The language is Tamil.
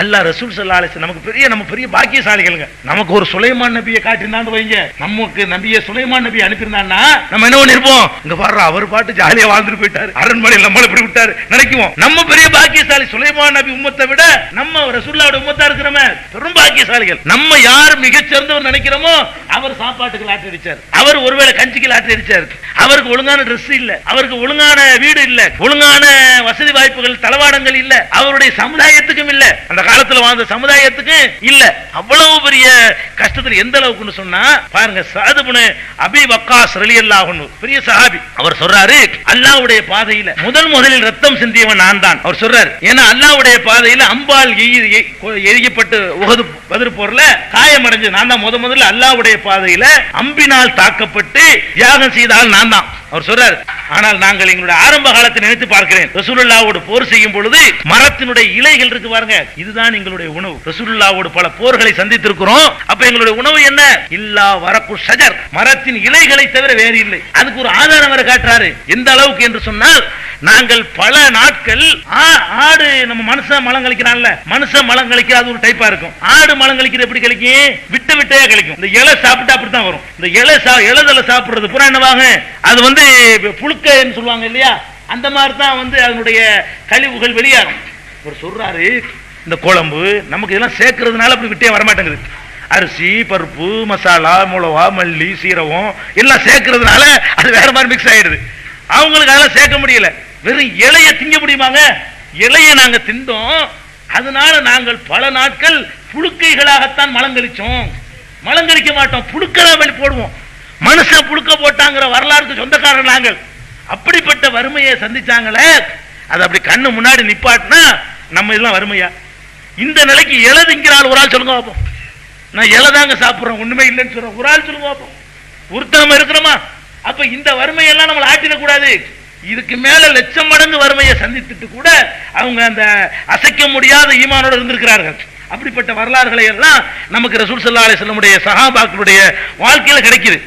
அல்லாஹ் ரசூல் ஸல்லல்லாஹு அலைஹி வஸல்லம் நமக்கு நம்ம பெரிய பாக்கியசாலிகளுங்க. நமக்கு ஒரு சுலைமான் நபியை காட்டினான்னு வைங்க, நமக்கு நபியை சுலைமான் நபி அனுப்பியிருந்தான்னா நம்ம என்ன பண்ணிருப்போம், இங்க பாரு அவர் பாட்டு ஜாலியா வாழ்ந்துட்டு போயிட்டாரு, அரண்மனையில் நம்மள இப்படி விட்டாரு நினைக்குவோம். நம்ம பெரிய பாக்கியசாலி, சுலைமான் நபி உம்மத்தை விட நம்ம ரசூலுல்லாஹ்வுடைய உம்மத்தா இருக்கிறோமே பெரும் பாக்கியசாலிகள். நம்ம யார் மிகச்சிறந்தவர் நினைக்கிறோமோ அவர் சாப்பாட்டுக்கு லாட்டரி அடிச்சார், அவர் ஒருவேளை கஞ்சிக்கு லாட்டரி அடிச்சார், அவருக்கு ஒழுங்கான ட்ரெஸ் இல்ல, அவருக்கு ஒழுங்கான வீடு இல்ல, ஒழுங்கான வசதி வாய்ப்புகள் தளவாடங்கள் இல்ல, அவருடைய சமுதாயத்துக்கும் இல்ல, அந்த காலத்துல வாழ்ந்த சமுதாயத்துக்கு இல்ல. அவ்வளவு பெரிய கஷ்டத்தில் எந்த அளவுக்கு சொன்னா பாருங்க, சஅத் இப்னு அபீ வக்காஸ் ரலியல்லாஹு அன்ஹு பெரிய சஹாபி. அவர் சொல்றாரு, அல்லாஹ்வுடைய பாதையில முதலில் ரத்தம் சிந்தியவன் நான் தான். அவர் சொல்றாரு, ஏன்னா அல்லாஹ்வுடைய பாதையில அம்பால் எரியப்பட்டு உஹது பத்ர் போர்ல காயம் அடைஞ்சு நான் தான். முதல்ல அல்லாஹ்வுடைய பாதையில அம்பினால் தாக்கப்பட்டு தியாகம் செய்தால் நான் தான். அவர் சொல்றாரு, ஆனால் நாங்கள் எங்களுடைய ஆரம்ப காலத்தை நினைத்து பார்க்கிறேன், ரசூலுல்லாஹ்வோடு போர் செய்யும் பொழுது மரத்தினுடைய இலைகள் இருக்கு பாருங்க, இதுதான் எங்களுடைய உணவு. ரசூலுல்லாஹ்வோடு பல போர்களை சந்தித்திருக்கிறோம். அப்ப எங்களுடைய உணவு என்ன, இல்லா வரக்கு ஷஜர், மரத்தின் இலைகளை தவிர வேறு இல்லை. அதுக்கு ஒரு ஆதாரம் வர காட்டுறாரு. எந்த அளவுக்கு என்று சொன்னால், நாங்கள் பல நாட்கள் ஆடு, நம்ம மனுஷன் மலம் கழிக்கிறான்ல, மனுஷன் மலம் கழிக்க அது ஒரு டைப்பா இருக்கும். ஆடு மலம் கழிக்கிறது எப்படி கழிக்கும், விட்டு விட்டே கழிக்கும். இந்த இலை சாப்பிட்டா அப்படித்தான் வரும். இந்த இலைதலை சாப்பிடுறது புறா என்னவாங்க, அது வந்து புழுக்கைன்னு சொல்லுவாங்க இல்லையா, அந்த மாதிரி தான் வந்து அதனுடைய கழிவுகள் வெளியாகும். ஒரு சொல்றாரு, இந்த குழம்பு நமக்கு இதெல்லாம் சேர்க்கறதுனால அப்படி விட்டே வரமாட்டேங்குது. அரிசி, பருப்பு, மசாலா, மிளகா, மல்லி, சீரகம் எல்லாம் சேர்க்கறதுனால அது வேற மாதிரி மிக்ஸ் ஆயிடுது. அவங்களுக்கு அதெல்லாம் சேர்க்க முடியல. வெறும் இலைய திங்க முடியுமாங்க, இலைய நாங்க திண்டோம். அதனால நாங்கள் பல நாட்கள் புழுக்கைகளாகத்தான் மலங்கழிச்சோம். மலங்கழிக்க மாட்டோம், புழுக்கலா வெளி போடுவோம். மனுஷன் புழுக்க போட்டாங்கிற வரலாறுக்கு சொந்தக்காரர் நாங்கள். அப்படிப்பட்ட வறுமையை சந்திச்சாங்களே, அது அப்படி கண்ணு முன்னாடி நிப்பாட்டினா நம்ம இதெல்லாம் வறுமையா? இந்த நிலைக்கு இலதுங்கிறாள் ஒரு ஆள் சொல்லுங்க பார்ப்போம். நான் இலதாங்க சாப்பிட்றேன், ஒண்ணுமே இல்லைன்னு சொல்றேன், ஒரு ஆள் சொல்லுங்க பார்ப்போம். ஒருத்தனமா இருக்கிறோமா? அப்ப இந்த வறுமையெல்லாம் நம்மளை ஆட்டிடக்கூடாது. இதுக்கு மேல லட்சம் மடங்கு வறுமையை சந்தித்துட்டு கூட அவங்க அந்த அசைக்க முடியாத ஈமானோடு இருந்திருக்கிறார்கள். அப்படிப்பட்ட வரலாறுகளை எல்லாம் நமக்கு ரசூல் ஸல்லல்லாஹு அலைஹி வஸல்லம் உடைய சஹாபாக்களுடைய வாழ்க்கையில கிடைக்குது.